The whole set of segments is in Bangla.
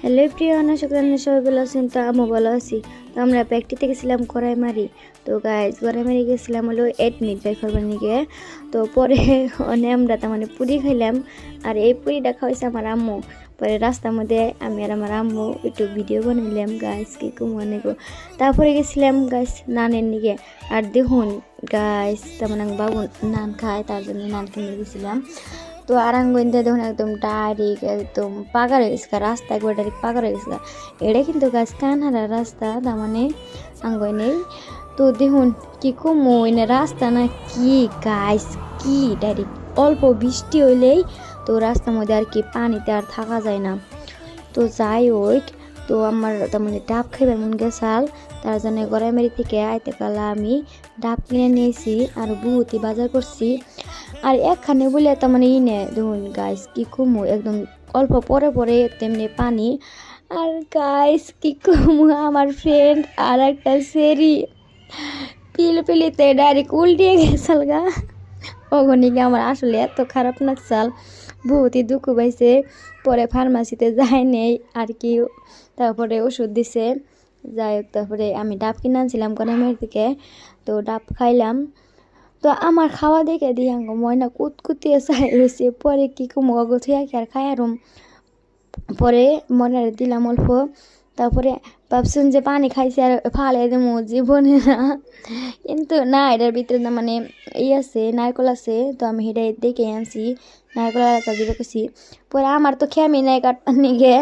হ্যালো প্রিয়ান, আশা করি আপনারা সবাই ভালো আছেন। তো আমিও ভালো আছি। তো আমরা প্র্যাকটিতে গেছিলাম কড়াইমারি। তো গাইজ কড়াইমারি গেছিলাম হলো 8 মিনিট বাই করবার নিকে। তো পরে আমরা তার মানে পুরি খাইলাম, আর এই পুরিটা খাওয়াইছে আমার আম্মু। পরে রাস্তার মধ্যে আমি আর আমার আম্মু একটু ভিডিও বানাইলাম গাইজ, কি মনে গো। তারপরে গেছিলাম গাইজ নানের নিকে। আর দেখুন গাইজ, তার মানে বাবু নান খায়, তার জন্য নান কিনে গেছিলাম। তো আরাঙ্গিনটা দেখুন একদম ডাইরেক্ট একদম পাকা হয়ে গেছে, রাস্তা একবার ডাইরেক্ট পাকা হয়ে গেছে। এটা কিন্তু গাছ কানহারা রাস্তা, তার মানে আঙ্গই নেই। তো দেখুন কি কমো এনে রাস্তা না কি গাছ, কি ডাইরেক্ট অল্প বৃষ্টি হইলেই তো রাস্তার মধ্যে আর কি পানিতে আর থাকা যায় না। তো যাই হোক, তো আমার তার মানে ডাব খাইবার মন গেছাল, তার জন্য গড়াইমারি থেকে আইতে কালা আমি ডাব কিনে নিয়েছি আর বহুতই বাজার করছি। আর একখানে বলে তার মানে নে দেখুন গাইস কি কমু, একদম অল্প পরে পরে তেমনি পানি। আর গাইস কি কমু, আমার ফ্রেন্ড আর একটা সেরি পিলিতে ডাইরেক্ট উল্টিয়ে গেছাল গা। ওখানে আমার আসলে এত খারাপ লাগছাল, বহুতই দুঃখ পাইছে। পরে ফার্মাসিতে যাই নেই আর কি, তারপরে ওষুধ দিছে। যাই হোক, তারপরে আমি ডাব কিনে আনছিলাম গরমের থেকে, তো ডাব খাইলাম। তো আমার খাওয়া দেখে দিয়ে ময়না কুতকুতিয়ে চাই রয়েছে। পরে কি কুমগো থুয়া কি আর খাই আর পরে মনে দিলাম অল্প। তারপরে ভাবছেন যে পানি খাইছে আর ফালে দেবো, জীবনে না। কিন্তু না, এটার ভিতরে না মানে আছে নারকল আছে, তো আমি সেটাই দেখে আনছি নারকল একটা দিবে কেছি। পরে আমার তো খেয়ামি নাই কাটবার নিগে,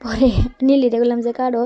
পরে নীলিটা বললাম যে কাটো।